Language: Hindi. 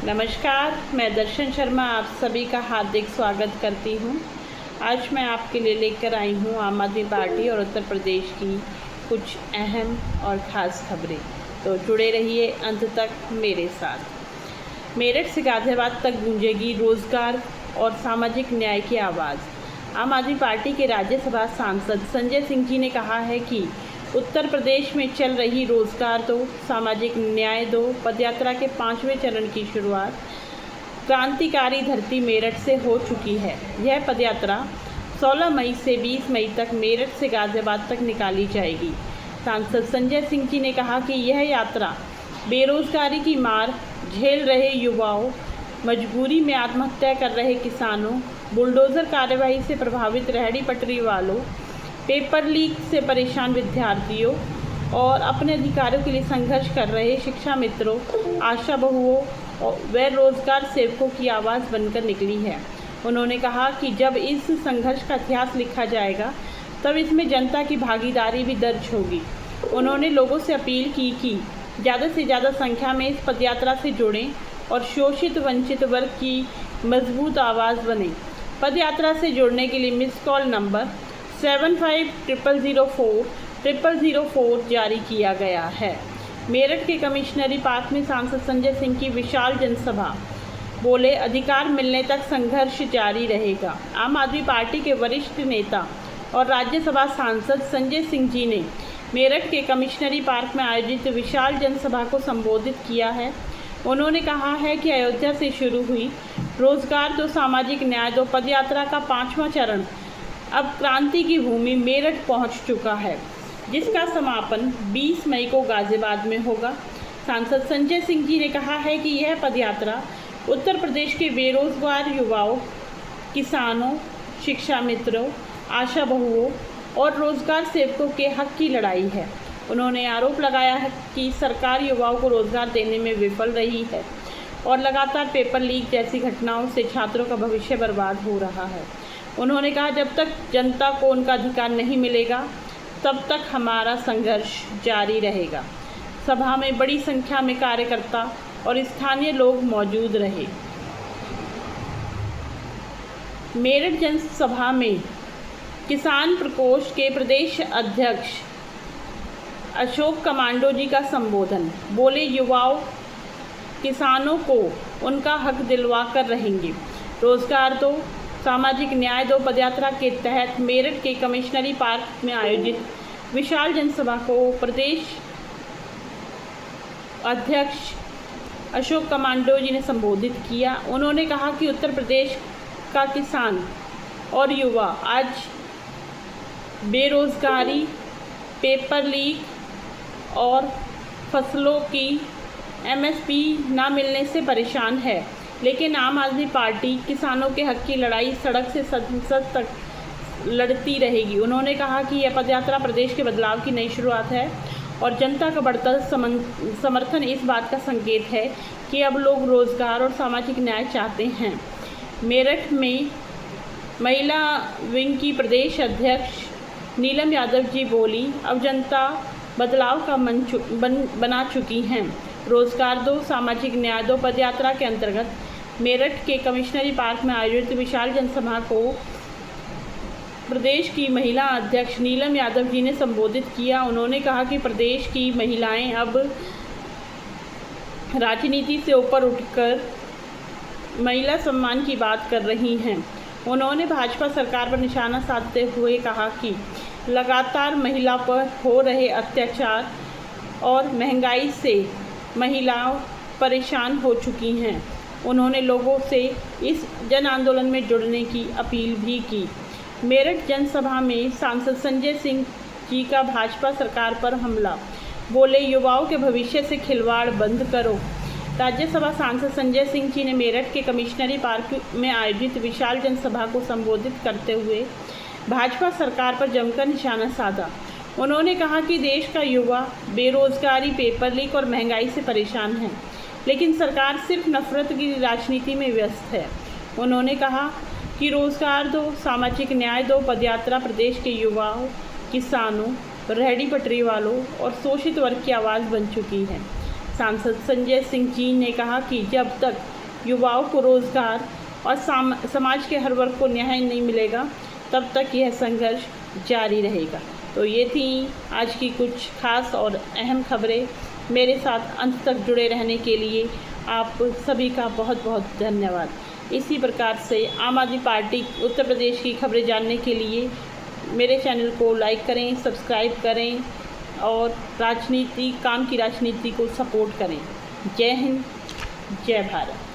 नमस्कार, मैं दर्शन शर्मा आप सभी का हार्दिक स्वागत करती हूँ। आज मैं आपके लिए लेकर आई हूँ आम आदमी पार्टी और उत्तर प्रदेश की कुछ अहम और ख़ास खबरें। तो जुड़े रहिए अंत तक मेरे साथ। मेरठ से गाज़ियाबाद तक गूंजेगी रोज़गार और सामाजिक न्याय की आवाज़। आम आदमी पार्टी के राज्यसभा सांसद संजय सिंह जी ने कहा है कि उत्तर प्रदेश में चल रही रोजगार दो, सामाजिक न्याय दो पदयात्रा के 5वें चरण की शुरुआत क्रांतिकारी धरती मेरठ से हो चुकी है। यह पदयात्रा 16 मई से 20 मई तक मेरठ से गाज़ियाबाद तक निकाली जाएगी। सांसद संजय सिंह जी ने कहा कि यह यात्रा बेरोजगारी की मार झेल रहे युवाओं, मजबूरी में आत्महत्या कर रहे किसानों, बुलडोज़र कार्यवाही से प्रभावित रेहड़ी पटरी वालों, पेपर लीक से परेशान विद्यार्थियों और अपने अधिकारों के लिए संघर्ष कर रहे शिक्षा मित्रों, आशा बहुओं व रोजगार सेवकों की आवाज़ बनकर निकली है। उन्होंने कहा कि जब इस संघर्ष का इतिहास लिखा जाएगा तब इसमें जनता की भागीदारी भी दर्ज होगी। उन्होंने लोगों से अपील की कि ज़्यादा से ज़्यादा संख्या में इस पदयात्रा से जुड़ें और शोषित वंचित वर्ग की मजबूत आवाज़ बने। पदयात्रा से जुड़ने के लिए मिस कॉल नंबर 750004 जारी किया गया है। मेरठ के कमिश्नरी पार्क में सांसद संजय सिंह की विशाल जनसभा। बोले, अधिकार मिलने तक संघर्ष जारी रहेगा। आम आदमी पार्टी के वरिष्ठ नेता और राज्यसभा सांसद संजय सिंह जी ने मेरठ के कमिश्नरी पार्क में आयोजित विशाल जनसभा को संबोधित किया है। उन्होंने कहा है कि अयोध्या से शुरू हुई रोजगार दो, सामाजिक न्याय दो पदयात्रा का 5वां चरण अब क्रांति की भूमि मेरठ पहुंच चुका है, जिसका समापन 20 मई को गाज़ियाबाद में होगा। सांसद संजय सिंह जी ने कहा है कि यह पदयात्रा उत्तर प्रदेश के बेरोजगार युवाओं, किसानों, शिक्षा मित्रों, आशा बहुओं और रोजगार सेवकों के हक की लड़ाई है। उन्होंने आरोप लगाया है कि सरकार युवाओं को रोजगार देने में विफल रही है और लगातार पेपर लीक जैसी घटनाओं से छात्रों का भविष्य बर्बाद हो रहा है। उन्होंने कहा, जब तक जनता को उनका अधिकार नहीं मिलेगा तब तक हमारा संघर्ष जारी रहेगा। सभा में बड़ी संख्या में कार्यकर्ता और स्थानीय लोग मौजूद रहे। मेरठ जनसभा में किसान प्रकोष्ठ के प्रदेश अध्यक्ष अशोक कमांडो जी का संबोधन। बोले, युवाओं किसानों को उनका हक दिलवा कर रहेंगे। रोजगार दो, सामाजिक न्याय दो पदयात्रा के तहत मेरठ के कमिश्नरी पार्क में आयोजित विशाल जनसभा को प्रदेश अध्यक्ष अशोक कमांडो जी ने संबोधित किया। उन्होंने कहा कि उत्तर प्रदेश का किसान और युवा आज बेरोजगारी, पेपर लीक और फसलों की एमएसपी ना मिलने से परेशान है, लेकिन आम आदमी पार्टी किसानों के हक की लड़ाई सड़क से संसद तक लड़ती रहेगी। उन्होंने कहा कि यह पदयात्रा प्रदेश के बदलाव की नई शुरुआत है और जनता का बढ़ता समर्थन इस बात का संकेत है कि अब लोग रोजगार और सामाजिक न्याय चाहते हैं। मेरठ में महिला विंग की प्रदेश अध्यक्ष नीलम यादव जी बोली, अब जनता बदलाव का मन बना चुकी हैं। रोजगार दो, सामाजिक न्याय दो पदयात्रा के अंतर्गत मेरठ के कमिश्नरी पार्क में आयोजित विशाल जनसभा को प्रदेश की महिला अध्यक्ष नीलम यादव जी ने संबोधित किया। उन्होंने कहा कि प्रदेश की महिलाएं अब राजनीति से ऊपर उठकर महिला सम्मान की बात कर रही हैं। उन्होंने भाजपा सरकार पर निशाना साधते हुए कहा कि लगातार महिला पर हो रहे अत्याचार और महंगाई से महिलाओं परेशान हो चुकी हैं। उन्होंने लोगों से इस जन आंदोलन में जुड़ने की अपील भी की। मेरठ जनसभा में सांसद संजय सिंह जी का भाजपा सरकार पर हमला। बोले, युवाओं के भविष्य से खिलवाड़ बंद करो। राज्यसभा सांसद संजय सिंह जी ने मेरठ के कमिश्नरी पार्क में आयोजित विशाल जनसभा को संबोधित करते हुए भाजपा सरकार पर जमकर निशाना साधा। उन्होंने कहा कि देश का युवा बेरोजगारी, पेपर लीक और महंगाई से परेशान है, लेकिन सरकार सिर्फ नफरत की राजनीति में व्यस्त है। उन्होंने कहा कि रोजगार दो, सामाजिक न्याय दो पदयात्रा प्रदेश के युवाओं, किसानों, रेहड़ी पटरी वालों और शोषित वर्ग की आवाज़ बन चुकी है। सांसद संजय सिंह जी ने कहा कि जब तक युवाओं को रोज़गार और समाज के हर वर्ग को न्याय नहीं मिलेगा, तब तक यह संघर्ष जारी रहेगा। तो ये थी आज की कुछ खास और अहम खबरें। मेरे साथ अंत तक जुड़े रहने के लिए आप सभी का बहुत बहुत धन्यवाद। इसी प्रकार से आम आदमी पार्टी उत्तर प्रदेश की खबरें जानने के लिए मेरे चैनल को लाइक करें, सब्सक्राइब करें और काम की राजनीति को सपोर्ट करें। जय हिंद, जय भारत।